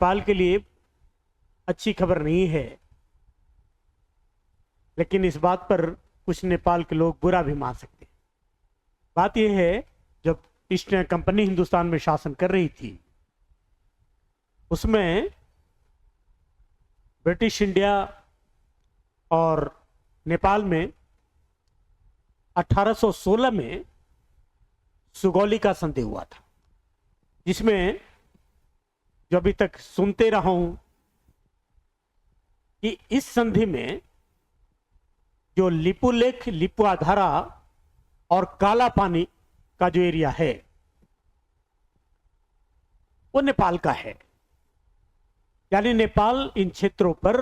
नेपाल के लिए अच्छी खबर नहीं है, लेकिन इस बात पर कुछ नेपाल के लोग बुरा भी मान सकते हैं। बात यह है, जब ईस्ट इंडिया कंपनी हिंदुस्तान में शासन कर रही थी, उसमें ब्रिटिश इंडिया और नेपाल में 1816 में सुगौली का संधि हुआ था, जिसमें जो अभी तक सुनते रहा हूं कि इस संधि में जो लिपुलेख, लिपुआधारा और काला पानी का जो एरिया है वो नेपाल का है। यानी नेपाल इन क्षेत्रों पर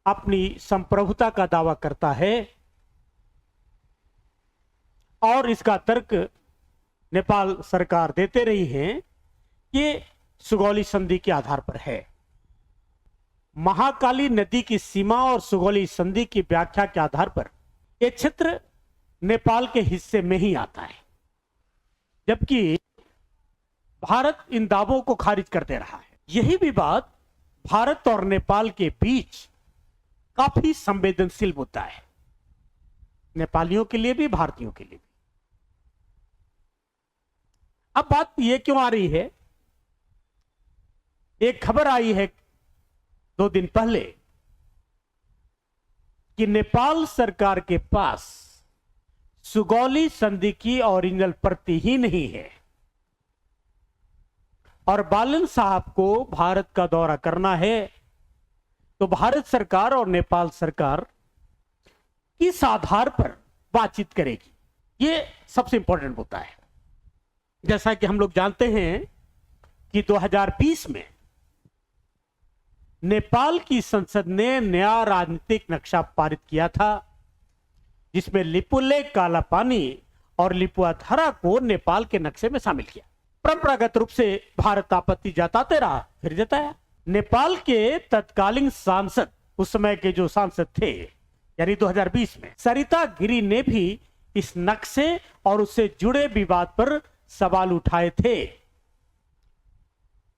अपनी संप्रभुता का दावा करता है और इसका तर्क नेपाल सरकार देते रही है कि सुगौली संधि के आधार पर है। महाकाली नदी की सीमा और सुगौली संधि की व्याख्या के आधार पर यह क्षेत्र नेपाल के हिस्से में ही आता है, जबकि भारत इन दावों को खारिज करते रहा है। यही विवाद भारत और नेपाल के बीच काफी संवेदनशील मुद्दा है, नेपालियों के लिए भी, भारतीयों के लिए भी। अब बात यह क्यों आ रही है, एक खबर आई है 2 दिन पहले कि नेपाल सरकार के पास सुगौली संधि की ओरिजिनल प्रति ही नहीं है और बालन साहब को भारत का दौरा करना है, तो भारत सरकार और नेपाल सरकार किस आधार पर बातचीत करेगी, यह सबसे इंपॉर्टेंट होता है। जैसा कि हम लोग जानते हैं कि 2020 में नेपाल की संसद ने नया राजनीतिक नक्शा पारित किया था, जिसमें लिपुलेख, काला पानी और लिपुआधारा को नेपाल के नक्शे में शामिल किया। परंपरागत रूप से भारत आपत्ति जताते रहा, फिर जताया। नेपाल के तत्कालीन सांसद, उस समय के जो सांसद थे, यानी 2020 में सरिता गिरी ने भी इस नक्शे और उससे जुड़े विवाद पर सवाल उठाए थे,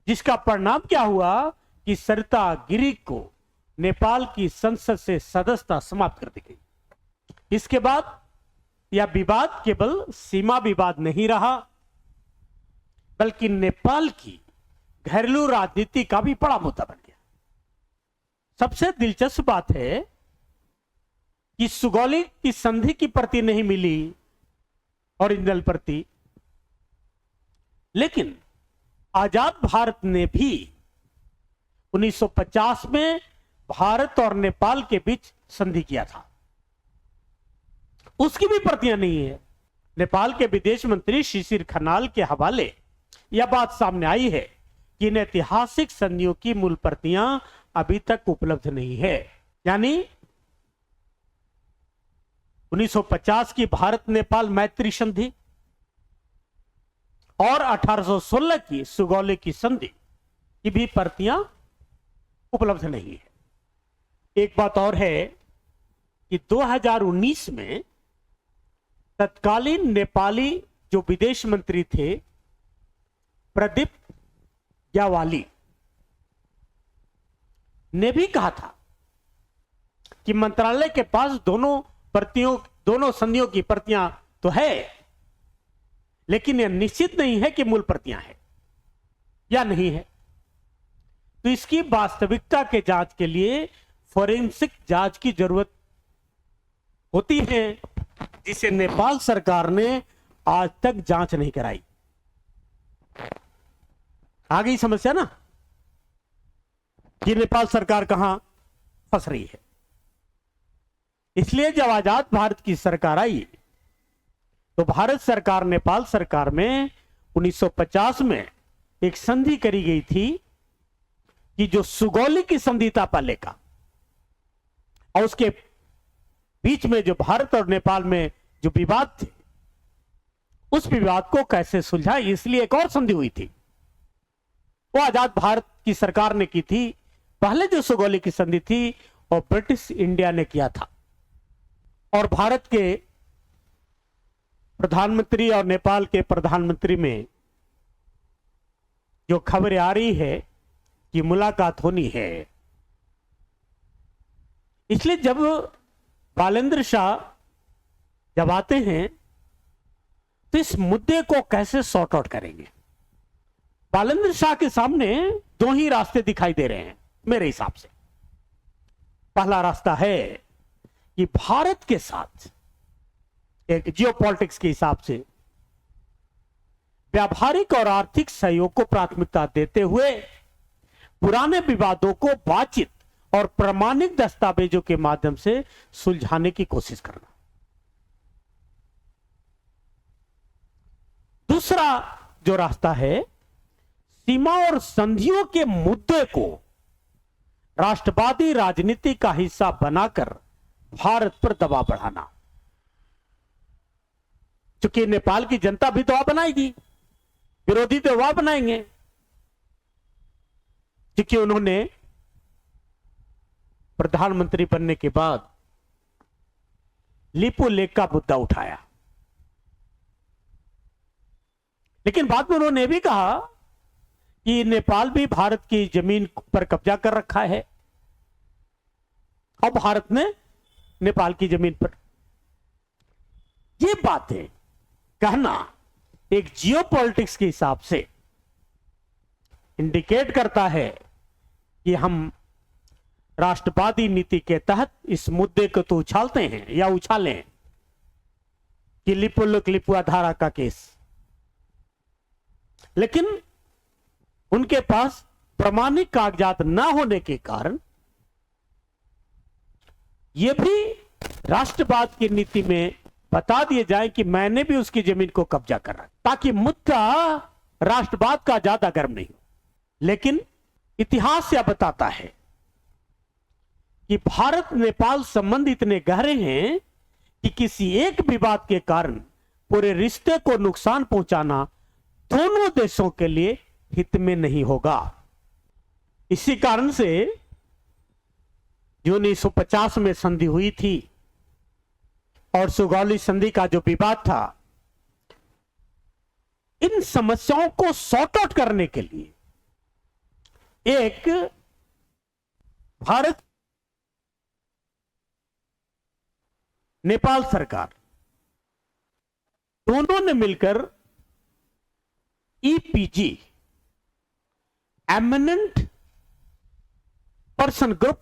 जिसका परिणाम क्या हुआ कि सरिता गिरी को नेपाल की संसद से सदस्यता समाप्त कर दी गई। इसके बाद यह विवाद केवल सीमा विवाद नहीं रहा, बल्कि नेपाल की घरेलू राजनीति का भी बड़ा मुद्दा बन गया। सबसे दिलचस्प बात है कि सुगौली की संधि की प्रति नहीं मिली, ओरिजिनल प्रति, लेकिन आजाद भारत ने भी 1950 में भारत और नेपाल के बीच संधि किया था, उसकी भी प्रतियां नहीं है। नेपाल के विदेश मंत्री शिशिर खनाल के हवाले यह बात सामने आई है कि इन ऐतिहासिक संधियों की मूल प्रतियां अभी तक उपलब्ध नहीं है। यानी 1950 की भारत नेपाल मैत्री संधि और 1816 की सुगौली की संधि की भी प्रतियां उपलब्ध नहीं है। एक बात और है कि 2019 में तत्कालीन नेपाली जो विदेश मंत्री थे, प्रदीप ग्यावाली, ने भी कहा था कि मंत्रालय के पास दोनों संधियों की प्रतियां तो है, लेकिन यह निश्चित नहीं है कि मूल प्रतियां है या नहीं है। तो इसकी वास्तविकता के जांच के लिए फोरेंसिक जांच की जरूरत होती है, जिसे नेपाल सरकार ने आज तक जांच नहीं कराई। आ गई समस्या ना कि नेपाल सरकार कहां फंस रही है। इसलिए जब आजाद भारत की सरकार आई, तो भारत सरकार नेपाल सरकार में 1950 में एक संधि करी गई थी कि जो सुगौली की संधि था पहले का, और उसके बीच में जो भारत और नेपाल में जो विवाद थे, उस विवाद को कैसे सुलझाए, इसलिए एक और संधि हुई थी। वो आजाद भारत की सरकार ने की थी। पहले जो सुगौली की संधि थी वो ब्रिटिश इंडिया ने किया था, और भारत के प्रधानमंत्री और नेपाल के प्रधानमंत्री में जो खबरें आ रही है की मुलाकात होनी है। इसलिए जब बालेंद्र शाह जब आते हैं तो इस मुद्दे को कैसे सॉर्ट आउट करेंगे। बालेंद्र शाह के सामने दो ही रास्ते दिखाई दे रहे हैं मेरे हिसाब से। पहला रास्ता है कि भारत के साथ एक जियोपॉलिटिक्स के हिसाब से व्यावहारिक और आर्थिक सहयोग को प्राथमिकता देते हुए पुराने विवादों को बातचीत और प्रमाणिक दस्तावेजों के माध्यम से सुलझाने की कोशिश करना। दूसरा जो रास्ता है, सीमा और संधियों के मुद्दे को राष्ट्रवादी राजनीति का हिस्सा बनाकर भारत पर दबाव बढ़ाना। क्योंकि नेपाल की जनता भी दबाव बनाएगी, विरोधी तो दबाव बनाएंगे, क्योंकि उन्होंने प्रधानमंत्री बनने के बाद लिपु लेक का मुद्दा उठाया। लेकिन बाद में उन्होंने भी कहा कि नेपाल भी भारत की जमीन पर कब्जा कर रखा है और भारत ने नेपाल की जमीन पर। ये बातें कहना एक जियोपॉलिटिक्स के हिसाब से इंडिकेट करता है कि हम राष्ट्रवादी नीति के तहत इस मुद्दे को तो उछालते हैं या उछालें कि लिपुआ धारा का केस, लेकिन उनके पास प्रमाणिक कागजात न होने के कारण यह भी राष्ट्रवाद की नीति में बता दिए जाए कि मैंने भी उसकी जमीन को कब्जा कर रखा, ताकि मुद्दा राष्ट्रवाद का ज्यादा गर्म नहीं हो। लेकिन इतिहास यह बताता है कि भारत नेपाल संबंध इतने गहरे हैं कि किसी एक विवाद के कारण पूरे रिश्ते को नुकसान पहुंचाना दोनों देशों के लिए हित में नहीं होगा। इसी कारण से जो 1950 में संधि हुई थी और सुगौली संधि का जो विवाद था, इन समस्याओं को सॉर्ट आउट करने के लिए एक भारत नेपाल सरकार दोनों ने मिलकर ईपीजी एमिनेंट पर्सन ग्रुप,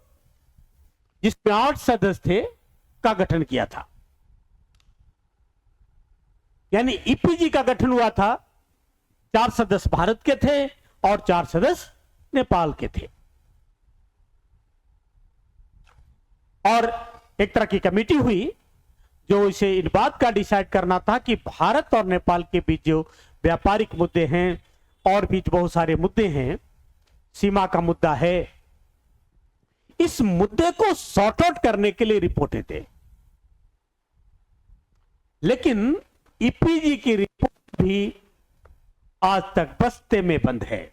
जिसमें 8 सदस्य थे, का गठन किया था। यानी ईपीजी का गठन हुआ था, 4 सदस्य भारत के थे और 4 सदस्य नेपाल के थे। और एक तरह की कमेटी हुई जो इसे इन बात का डिसाइड करना था कि भारत और नेपाल के बीच जो व्यापारिक मुद्दे हैं और भी बहुत सारे मुद्दे हैं, सीमा का मुद्दा है, इस मुद्दे को सॉर्ट आउट करने के लिए रिपोर्टें थे। लेकिन ईपीजी की रिपोर्ट भी आज तक बस्ते में बंद है,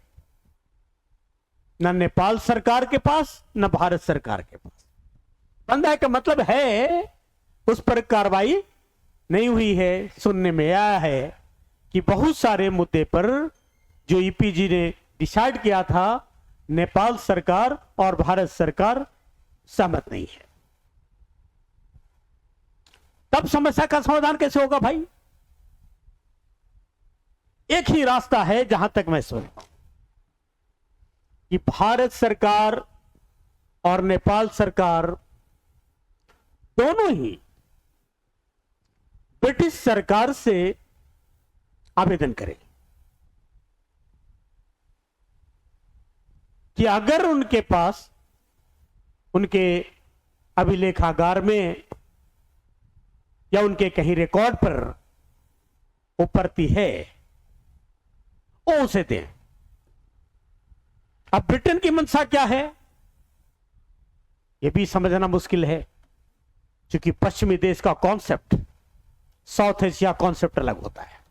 न नेपाल सरकार के पास न भारत सरकार के पास। बंद है का मतलब है उस पर कार्रवाई नहीं हुई है। सुनने में आया है कि बहुत सारे मुद्दे पर जो ईपीजी ने डिसाइड किया था, नेपाल सरकार और भारत सरकार सहमत नहीं है। तब समस्या का समाधान कैसे होगा भाई? एक ही रास्ता है जहां तक मैं सोचता हूं कि भारत सरकार और नेपाल सरकार दोनों ही ब्रिटिश सरकार से आवेदन करें कि अगर उनके पास उनके अभिलेखागार में या उनके कहीं रिकॉर्ड पर उपरती है, वो उसे दें। अब ब्रिटेन की मंशा क्या है, यह भी समझना मुश्किल है, क्योंकि पश्चिमी देश का कॉन्सेप्ट साउथ एशिया कॉन्सेप्ट अलग होता है।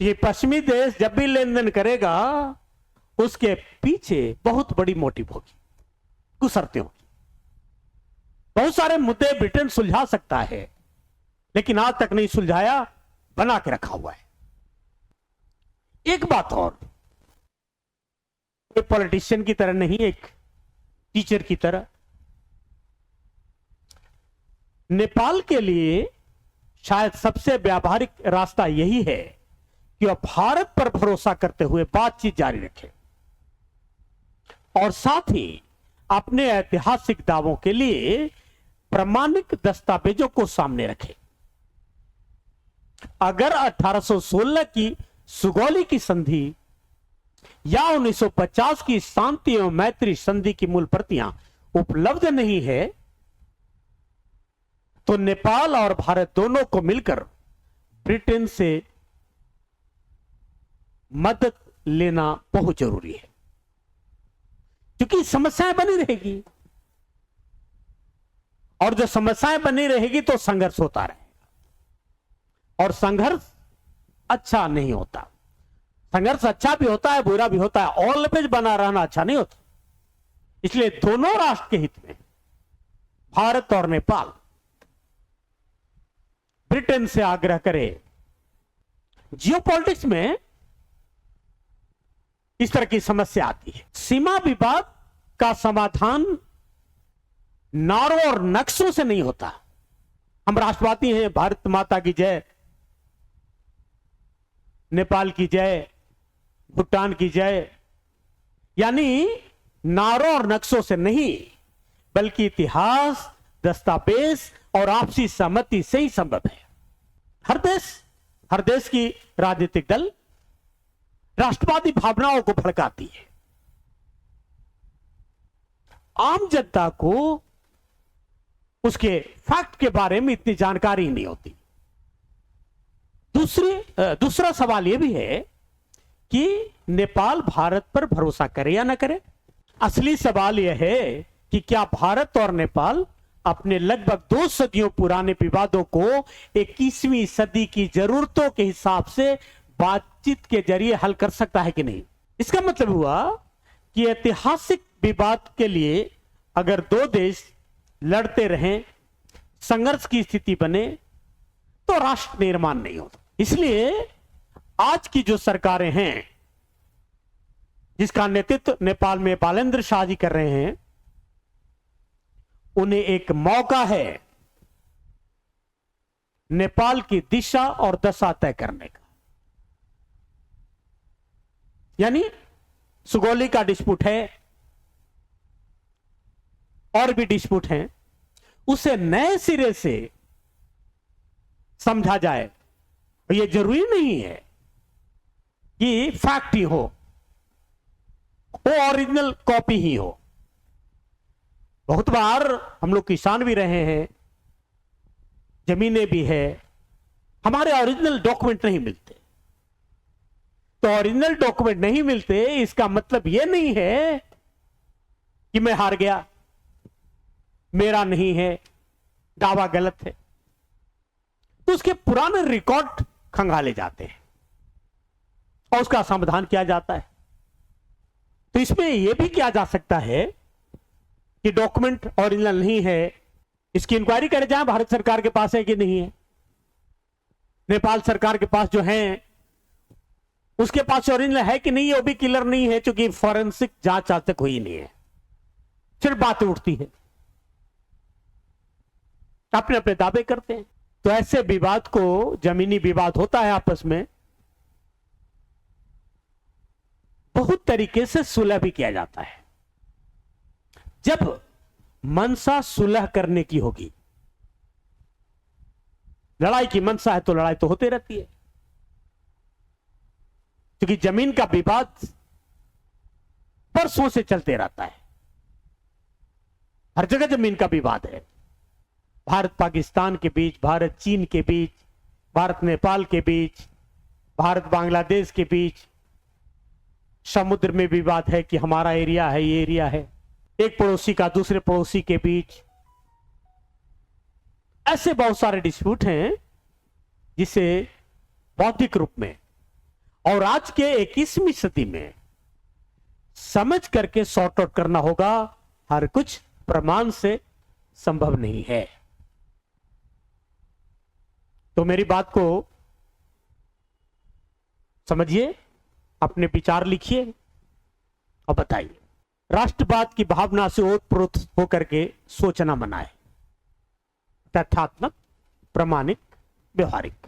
ये पश्चिमी देश जब भी लेन देन करेगा, उसके पीछे बहुत बड़ी मोटिव होगी, कुछ शर्तें होगी। बहुत सारे मुद्दे ब्रिटेन सुलझा सकता है, लेकिन आज तक नहीं सुलझाया, बना के रखा हुआ है। एक बात और, एक पॉलिटिशियन की तरह नहीं, एक टीचर की तरह। नेपाल के लिए शायद सबसे व्यावहारिक रास्ता यही है कि वह भारत पर भरोसा करते हुए बातचीत जारी रखे और साथ ही अपने ऐतिहासिक दावों के लिए प्रामाणिक दस्तावेजों को सामने रखे। अगर 1816 की सुगौली की संधि या 1950 की शांति एवं मैत्री संधि की मूल प्रतियां उपलब्ध नहीं है तो नेपाल और भारत दोनों को मिलकर ब्रिटेन से मदद लेना बहुत जरूरी है, क्योंकि समस्याएं बनी रहेगी और जो समस्याएं बनी रहेगी तो संघर्ष होता रहेगा और संघर्ष अच्छा नहीं होता। संघर्ष अच्छा भी होता है, बुरा भी होता है, ऑलवेज बना रहना अच्छा नहीं होता। इसलिए दोनों राष्ट्र के हित में भारत और नेपाल ब्रिटेन से आग्रह करे। जियोपॉलिटिक्स में इस तरह की समस्या आती है। सीमा विवाद का समाधान नारों और नक्शों से नहीं होता। हम राष्ट्रवादी हैं, भारत माता की जय, नेपाल की जय, भूटान की जय, यानी नारों और नक्शों से नहीं बल्कि इतिहास, दस्तावेज और आपसी सहमति से ही संभव है। हर देश की राजनीतिक दल राष्ट्रवादी भावनाओं को भड़काती है। आम जनता को उसके फैक्ट के बारे में इतनी जानकारी नहीं होती। दूसरा सवाल यह भी है कि नेपाल भारत पर भरोसा करे या ना करे। असली सवाल यह है कि क्या भारत और नेपाल अपने लगभग 2 सदियों पुराने विवादों को 21वीं सदी की जरूरतों के हिसाब से बातचीत के जरिए हल कर सकता है कि नहीं। इसका मतलब हुआ कि ऐतिहासिक विवाद के लिए अगर 2 देश लड़ते रहें, संघर्ष की स्थिति बने तो राष्ट्र निर्माण नहीं होता। इसलिए आज की जो सरकारें हैं जिसका नेतृत्व नेपाल में बालेन्द्र शाह जी कर रहे हैं, उन्हें एक मौका है नेपाल की दिशा और दशा तय करने का। यानी सुगौली का डिस्प्यूट है और भी डिस्प्यूट हैं, उसे नए सिरे से समझा जाए। यह जरूरी नहीं है कि फैक्ट ही हो, वो ओरिजिनल कॉपी ही हो। बहुत बार हम लोग किसान भी रहे हैं, जमीनें भी है, हमारे ओरिजिनल डॉक्यूमेंट नहीं मिलते। तो ओरिजिनल डॉक्यूमेंट नहीं मिलते इसका मतलब यह नहीं है कि मैं हार गया, मेरा नहीं है, दावा गलत है। तो उसके पुराने रिकॉर्ड खंगाले जाते हैं और उसका समाधान किया जाता है। तो इसमें यह भी किया जा सकता है कि डॉक्यूमेंट ओरिजिनल नहीं है, इसकी इंक्वायरी करे जाए भारत सरकार के पास है कि नहीं है, नेपाल सरकार के पास जो है उसके पास ओरिजिनल है कि नहीं है, वो भी क्लियर नहीं है, क्योंकि फॉरेंसिक जांच आज तक हुई नहीं है। सिर्फ बातें उठती है, अपने अपने दावे करते हैं। तो ऐसे विवाद को, जमीनी विवाद होता है आपस में, बहुत तरीके से सुलह भी किया जाता है। जब मनसा सुलह करने की होगी, लड़ाई की मनसा है तो लड़ाई तो होती रहती है, क्योंकि जमीन का विवाद बरसों से चलते रहता है। हर जगह जमीन का विवाद है, भारत पाकिस्तान के बीच, भारत चीन के बीच, भारत नेपाल के बीच, भारत बांग्लादेश के बीच, समुद्र में विवाद है कि हमारा एरिया है, ये एरिया है, एक पड़ोसी का दूसरे पड़ोसी के बीच। ऐसे बहुत सारे डिस्प्यूट हैं जिसे बौद्धिक रूप में और आज के 21वीं सदी में समझ करके सॉर्ट आउट करना होगा। हर कुछ प्रमाण से संभव नहीं है। तो मेरी बात को समझिए, अपने विचार लिखिए अब बताइए, राष्ट्रवाद की भावना से ओतप्रोत होकर के सोचना मना है, तथ्यात्मक, प्रामाणिक, व्यवहारिक।